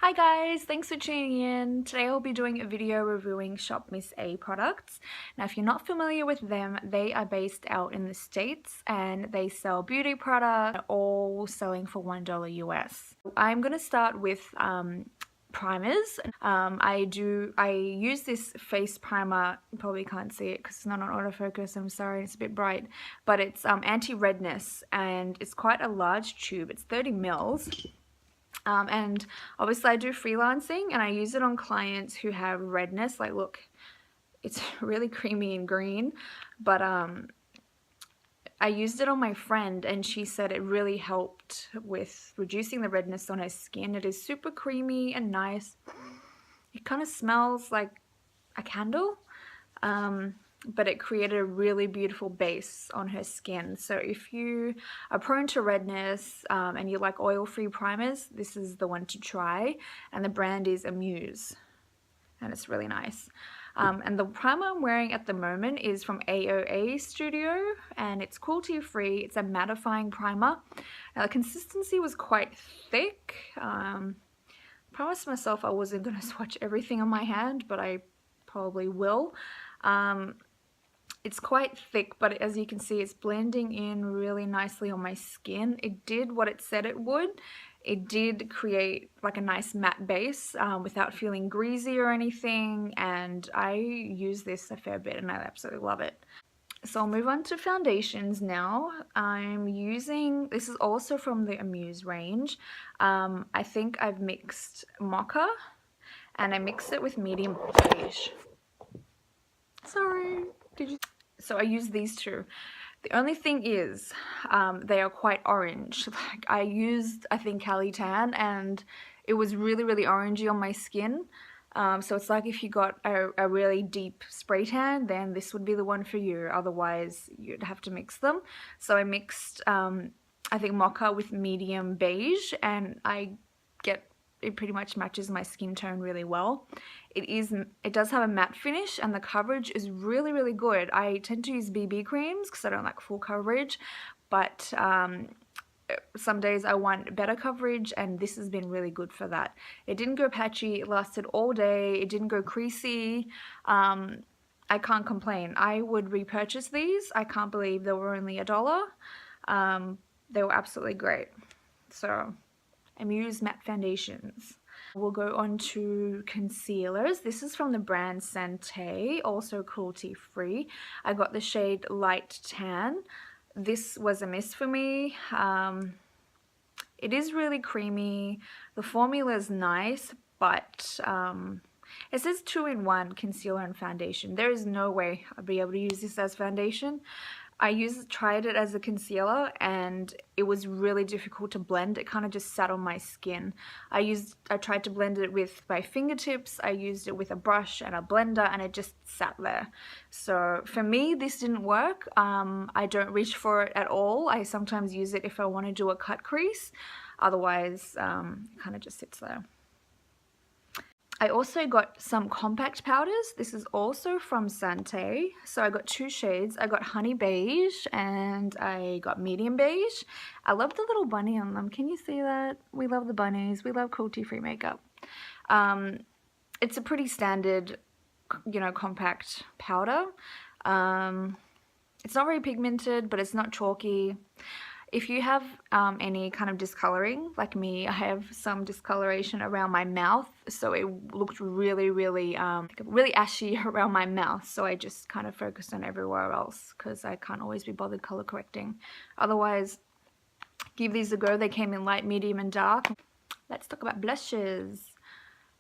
Hi guys, thanks for tuning in. Today I'll be doing a video reviewing Shop MissA products. Now if you're not familiar with them, they are based out in the States and they sell beauty products, all selling for $1 US. I'm going to start with primers. I use this face primer. You probably can't see it because it's not on autofocus, I'm sorry, it's a bit bright, but it's anti-redness and it's quite a large tube. It's 30 mils. And obviously I do freelancing and I use it on clients who have redness. Like, look, it's really creamy and green, but I used it on my friend and she said it really helped with reducing the redness on her skin. It is super creamy and nice. It kind of smells like a candle, but it created a really beautiful base on her skin. So if you are prone to redness and you like oil-free primers, this is the one to try. And the brand is Amuse, and it's really nice. And the primer I'm wearing at the moment is from AOA Studio, and it's cruelty-free. It's a mattifying primer. Now the consistency was quite thick. Promised myself I wasn't going to swatch everything on my hand, but I probably will. It's quite thick, but as you can see, it's blending in really nicely on my skin. It did what it said it would. It did create like a nice matte base without feeling greasy or anything, and I use this a fair bit and I absolutely love it. So I'll move on to foundations now. I'm using, this is also from the Amuse range. I think I've mixed Mocha and I mixed it with medium beige. Sorry, did you? So I use these two. The only thing is, they are quite orange. Like I used, I think, Cali Tan, and it was really, really orangey on my skin. So it's like if you got a really deep spray tan, then this would be the one for you. Otherwise, you'd have to mix them. So I mixed, I think, Mocha with medium beige, and it pretty much matches my skin tone really well. It does have a matte finish and the coverage is really, really good. I tend to use BB creams because I don't like full coverage, but some days I want better coverage and this has been really good for that. It didn't go patchy, it lasted all day, it didn't go creasy. I can't complain. I would repurchase these. I can't believe they were only $1. They were absolutely great. So Amuse matte foundations. We'll go on to concealers. This is from the brand Santé, also cruelty free. I got the shade Light Tan. This was a miss for me. It is really creamy. The formula is nice, but it says 2-in-1 concealer and foundation. There is no way I'd be able to use this as foundation. I tried it as a concealer and it was really difficult to blend. It kind of just sat on my skin. I tried to blend it with my fingertips. I used it with a brush and a blender and it just sat there. So for me, this didn't work. I don't reach for it at all. I sometimes use it if I want to do a cut crease. Otherwise, it kind of just sits there. I also got some compact powders. This is also from Santé. So I got two shades. I got honey beige and I got medium beige. I love the little bunny on them. Can you see that? We love the bunnies. We love cruelty-free makeup. It's a pretty standard, compact powder. It's not very pigmented, but it's not chalky. If you have any kind of discoloring, like me, I have some discoloration around my mouth, so it looked really, really, really ashy around my mouth, so I just kind of focused on everywhere else because I can't always be bothered color correcting. Otherwise, give these a go. They came in light, medium, and dark. Let's talk about blushes.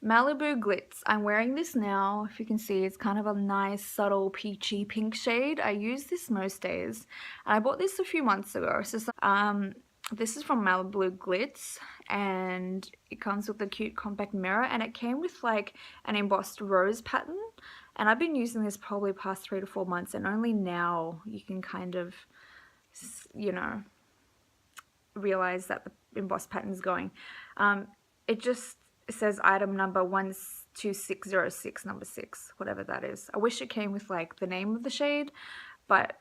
Malibu Glitz. I'm wearing this now. If you can see, it's kind of a nice, subtle, peachy pink shade. I use this most days. And I bought this a few months ago. So, this is from Malibu Glitz, and it comes with a cute compact mirror, and it came with like an embossed rose pattern. And I've been using this probably past 3 to 4 months, and only now you can kind of, realize that the embossed pattern is going. It says item number 12606, number 6, whatever that is. I wish it came with like the name of the shade, but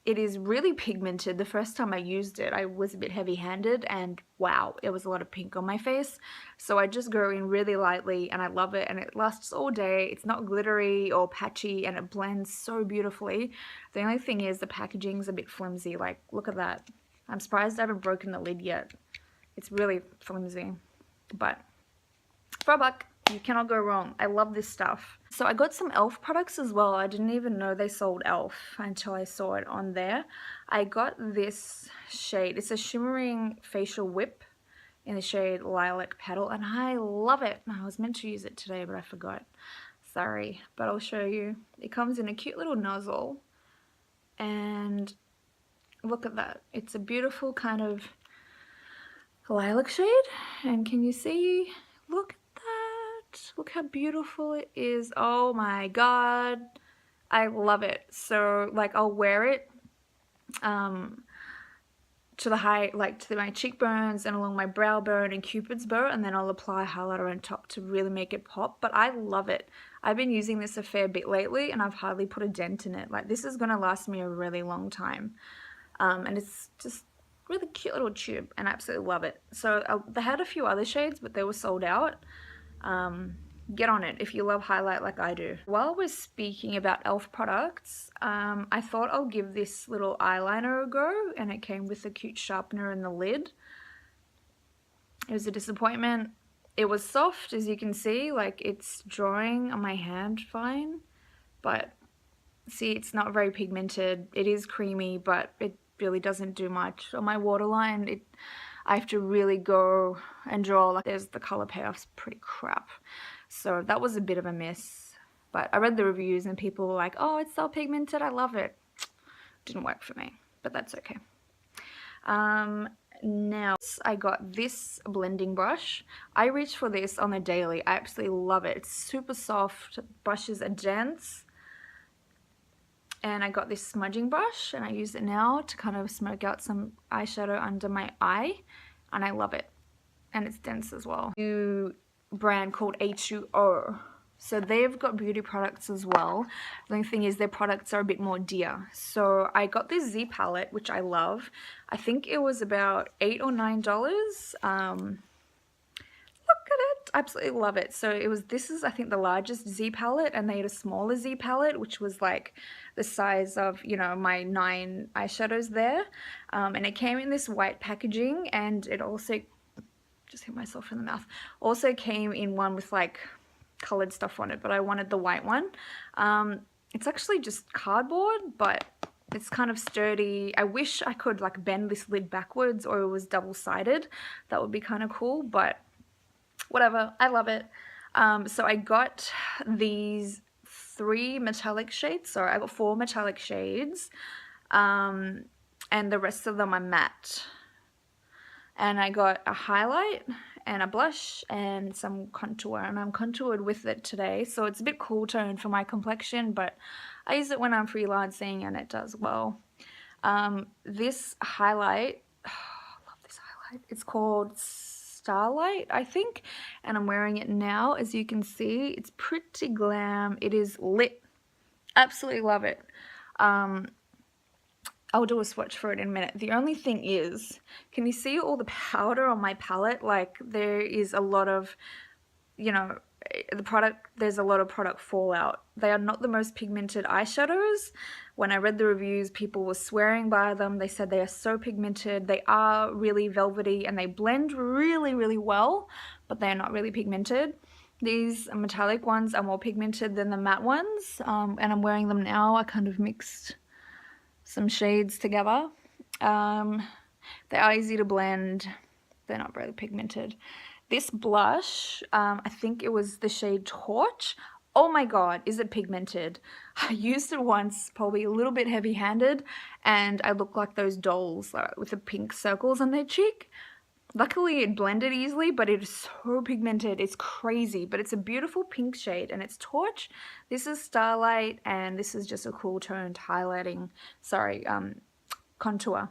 it is really pigmented. The first time I used it, I was a bit heavy-handed, and wow, it was a lot of pink on my face. So I just go in really lightly, and I love it, and it lasts all day. It's not glittery or patchy, and it blends so beautifully. The only thing is the packaging's a bit flimsy. Like, look at that. I'm surprised I haven't broken the lid yet. It's really flimsy, but for a buck, you cannot go wrong. I love this stuff. So I got some e.l.f. products as well. I didn't even know they sold e.l.f. until I saw it on there. I got this shade. It's a shimmering facial whip in the shade Lilac Petal, and I love it. I was meant to use it today, but I forgot. Sorry, but I'll show you. It comes in a cute little nozzle, and look at that. It's a beautiful kind of lilac shade, and can you see? Look at that. Look how beautiful it is. Oh my god, I love it. So like I'll wear it to the to my cheekbones and along my brow bone and Cupid's bow, and then I'll apply highlighter on top to really make it pop. But I love it. I've been using this a fair bit lately, and I've hardly put a dent in it. Like, this is gonna last me a really long time, and it's just really cute little tube, and I absolutely love it. So they had a few other shades, but they were sold out. Get on it if you love highlight like I do. While we're speaking about e.l.f. products, I thought I'll give this little eyeliner a go, and it came with a cute sharpener in the lid. It was a disappointment. It was soft, as you can see, like it's drawing on my hand fine, but see, it's not very pigmented. It is creamy, but it really doesn't do much. On my waterline, I have to really go and draw. Like, there's the color payoff's pretty crap. So that was a bit of a miss. But I read the reviews and people were like, oh, it's so pigmented, I love it. Didn't work for me, but that's okay. Now I got this blending brush. I reach for this on the daily. I absolutely love it. It's super soft, brushes are dense. And I got this smudging brush, and I use it now to kind of smoke out some eyeshadow under my eye, and I love it. And it's dense as well. New brand called H2O. So they've got beauty products as well. The only thing is their products are a bit more dear. So I got this Z palette, which I love. I think it was about $8 or $9. Look at it, absolutely love it. So this is I think the largest Z palette, and they had a smaller Z palette, which was like the size of, you know, my 9 eyeshadows there. And it came in this white packaging, and it also, just hit myself in the mouth, also came in one with like colored stuff on it, but I wanted the white one. It's actually just cardboard, but it's kind of sturdy. I wish I could like bend this lid backwards, or it was double-sided. That would be kind of cool, but whatever, I love it. So I got these 3 metallic shades. Sorry, I got 4 metallic shades, and the rest of them are matte. And I got a highlight and a blush and some contour, and I'm contoured with it today, so it's a bit cool tone for my complexion, but I use it when I'm freelancing and it does well. This highlight, oh, I love this highlight. It's called Starlight, I think, and I'm wearing it now. As you can see, it's pretty glam. It is lit. Absolutely love it. I'll do a swatch for it in a minute. The only thing is, can you see all the powder on my palette? Like, there is a lot of, you know, there's a lot of product fallout. They are not the most pigmented eyeshadows. When I read the reviews, people were swearing by them. They said they are so pigmented. They are really velvety, and they blend really, really well, but they are not really pigmented. These metallic ones are more pigmented than the matte ones, and I'm wearing them now. I kind of mixed some shades together. They are easy to blend. They're not really pigmented. This blush, I think it was the shade Torch. Oh my god, is it pigmented? I used it once, probably a little bit heavy-handed, and I look like those dolls with the pink circles on their cheek. Luckily it blended easily, but it is so pigmented, it's crazy. But it's a beautiful pink shade, and it's Torch. This is Starlight, and this is just a cool toned highlighting, contour.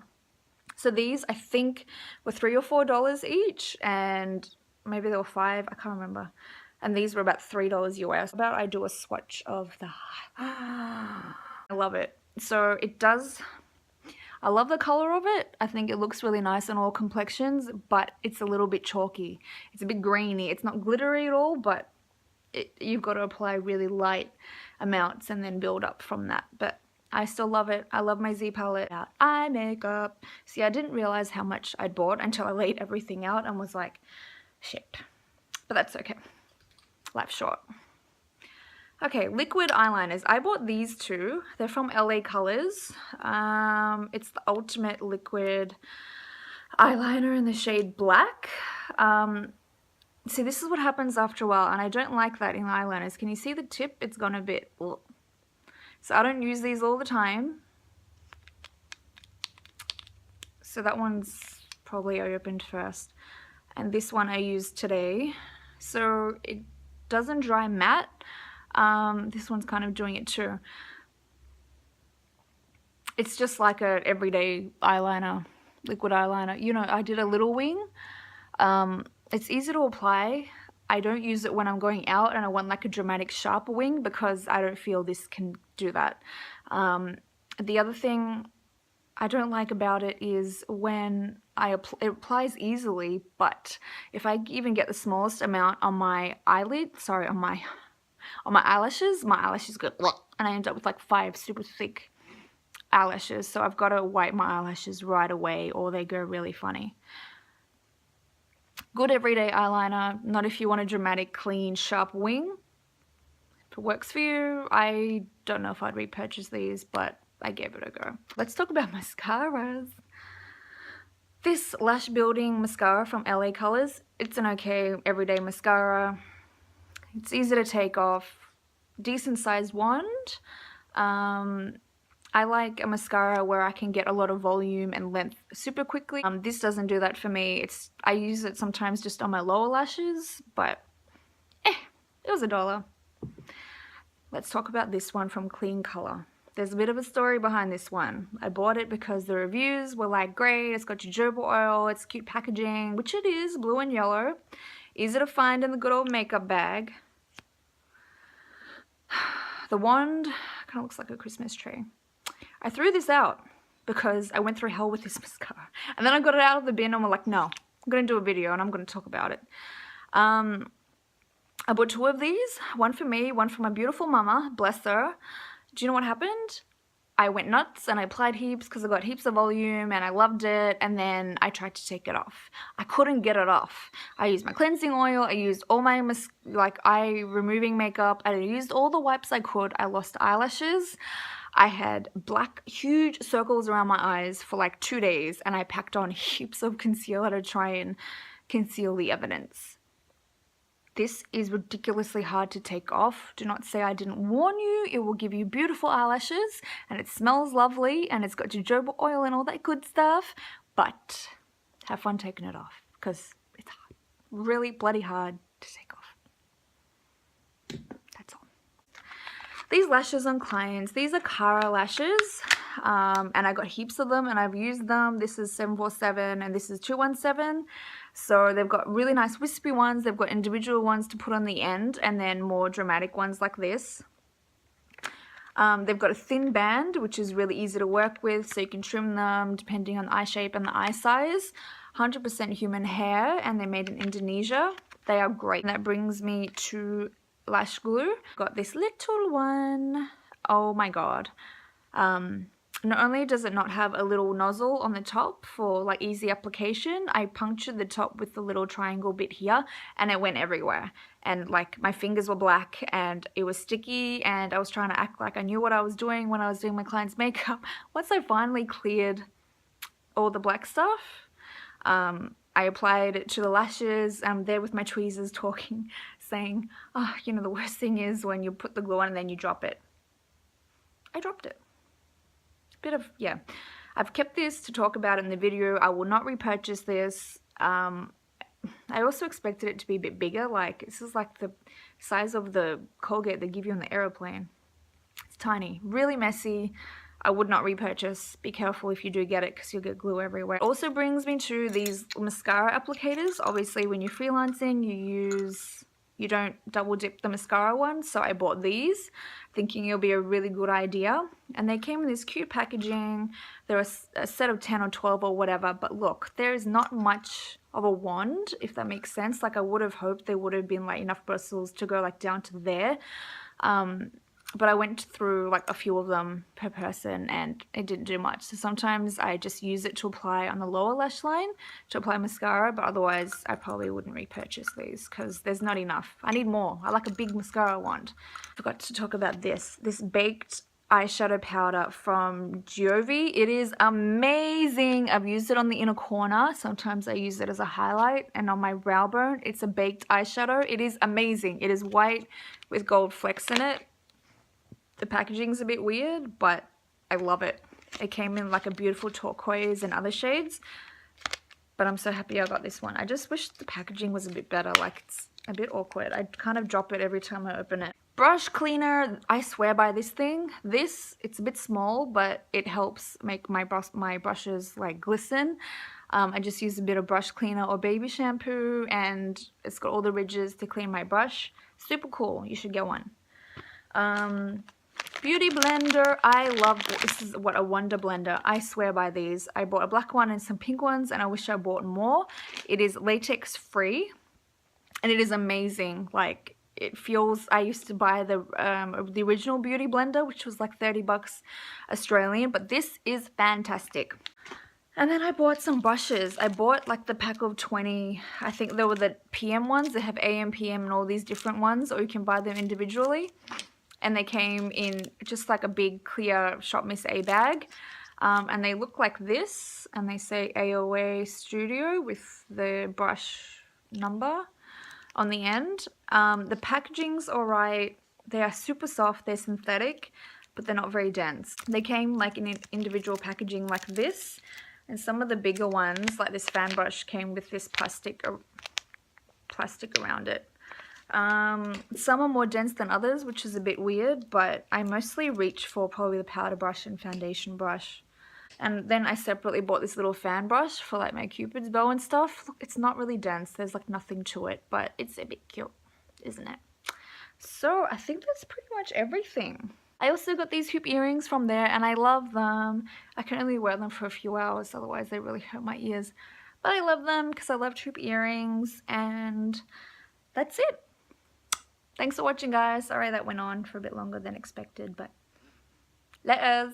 So these, I think, were $3 or $4 each, and maybe they were $5, I can't remember. And these were about $3 US. I do a swatch of the I love it. So it does, I love the color of it. I think it looks really nice on all complexions, but it's a little bit chalky. It's a bit grainy. It's not glittery at all, but you've got to apply really light amounts and then build up from that. But I still love it. I love my Z palette. Eye makeup. See, I didn't realize how much I'd bought until I laid everything out and was like, shit. But that's okay. Life's short. Okay, liquid eyeliners. I bought these two. They're from LA Colors. It's the ultimate liquid eyeliner in the shade black. See, this is what happens after a while, and I don't like that in eyeliners. Can you see the tip? It's gone a bit... Ugh. So I don't use these all the time. So that one's probably opened first. And this one I used today. So it doesn't dry matte. This one's kind of doing it too. It's just like a everyday eyeliner, liquid eyeliner. You know, I did a little wing. It's easy to apply. I don't use it when I'm going out and I want like a dramatic sharp wing because I don't feel this can do that. The other thing I don't like about it is when it applies easily, but if I even get the smallest amount on my eyelid, sorry, on my eyelashes go and I end up with like 5 super thick eyelashes. So I've got to wipe my eyelashes right away or they go really funny. Good everyday eyeliner, not if you want a dramatic, clean, sharp wing. If it works for you, I don't know if I'd repurchase these, but I gave it a go. Let's talk about mascaras. This lash building mascara from LA Colors, it's an okay everyday mascara. It's easy to take off, decent sized wand. I like a mascara where I can get a lot of volume and length super quickly. This doesn't do that for me. I use it sometimes just on my lower lashes, but it was $1. Let's talk about this one from KleanColor. There's a bit of a story behind this one. I bought it because the reviews were like, great, it's got jojoba oil, it's cute packaging, which it is, blue and yellow. Easy to find in the good old makeup bag. The wand kind of looks like a Christmas tree. I threw this out because I went through hell with this mascara. And then I got it out of the bin and we're like, no, I'm going to do a video and I'm going to talk about it. I bought 2 of these, one for me, one for my beautiful mama, bless her. Do you know what happened? I went nuts and I applied heaps because I got heaps of volume and I loved it, and then I tried to take it off. I couldn't get it off. I used my cleansing oil, I used all my eye removing makeup, I used all the wipes I could. I lost eyelashes. I had black, huge circles around my eyes for like 2 days, and I packed on heaps of concealer to try and conceal the evidence. This is ridiculously hard to take off. Do not say I didn't warn you. It will give you beautiful eyelashes and it smells lovely and it's got jojoba oil and all that good stuff. But have fun taking it off because it's hard. Really bloody hard to take off. That's all. These lashes on clients, these are Cara lashes. And I got heaps of them and I've used them. This is 747 and this is 217. So they've got really nice wispy ones, they've got individual ones to put on the end, and then more dramatic ones like this. They've got a thin band, which is really easy to work with, so you can trim them depending on the eye shape and the eye size. 100% human hair, and they're made in Indonesia. They are great. And that brings me to lash glue. Got this little one. Oh my god. Not only does it not have a little nozzle on the top for like easy application, I punctured the top with the little triangle bit here and it went everywhere. And like my fingers were black and it was sticky and I was trying to act like I knew what I was doing when I was doing my client's makeup. Once I finally cleared all the black stuff, I applied it to the lashes. I'm there with my tweezers talking, saying, oh, you know, the worst thing is when you put the glue on and then you drop it. I dropped it. Bit of, yeah, I've kept this to talk about in the video. I will not repurchase this. I also expected it to be a bit bigger. Like, this is like the size of the Colgate they give you on the aeroplane. It's tiny, really messy. I would not repurchase. Be careful if you do get it because you'll get glue everywhere. It also brings me to these mascara applicators. Obviously when you're freelancing, you you don't double dip the mascara one, so I bought these thinking it'll be a really good idea. And they came in this cute packaging. There was a set of 10 or 12 or whatever, but look, there is not much of a wand, if that makes sense. Like I would have hoped there would have been like enough bristles to go like down to there. But I went through like a few of them per person and it didn't do much. So sometimes I just use it to apply on the lower lash line to apply mascara, but otherwise I probably wouldn't repurchase these because there's not enough. I need more. I like a big mascara wand. Forgot to talk about this baked eyeshadow powder from Giove. It is amazing. I've used it on the inner corner. Sometimes I use it as a highlight and on my brow bone. It's a baked eyeshadow. It is amazing. It is white with gold flecks in it. The packaging's a bit weird, but I love it. It came in like a beautiful turquoise and other shades, but I'm so happy I got this one. I just wish the packaging was a bit better. Like it's a bit awkward. I kind of drop it every time I open it. Brush cleaner, I swear by this thing. It's a bit small, but it helps make my brushes like glisten. I just use a bit of brush cleaner or baby shampoo, and it's got all the ridges to clean my brush. Super cool. You should get one. Beauty blender, I love this. Is what a wonder blender. I swear by these. I bought a black one and some pink ones, and I wish I bought more. It is latex free, and it is amazing. Like it feels. I used to buy the original beauty blender, which was like 30 bucks Australian, but this is fantastic. And then I bought some brushes. I bought like the pack of 20. I think they were the PM ones. They have AM, PM, and all these different ones, or you can buy them individually. And they came in just like a big clear Shop MissA bag. And they look like this, and they say AOA Studio with the brush number on the end. The packaging's alright. They are super soft, they're synthetic, but they're not very dense. They came like in individual packaging like this, and some of the bigger ones, like this fan brush, came with this plastic around it. Some are more dense than others, which is a bit weird, but I mostly reach for probably the powder brush and foundation brush. And then I separately bought this little fan brush for like my Cupid's bow and stuff. Look, it's not really dense, there's like nothing to it, but it's a bit cute, isn't it? So I think that's pretty much everything. I also got these hoop earrings from there, and I love them. I can only wear them for a few hours, otherwise they really hurt my ears. But I love them because I love hoop earrings, and that's it. Thanks for watching, guys. Sorry that went on for a bit longer than expected, but letters.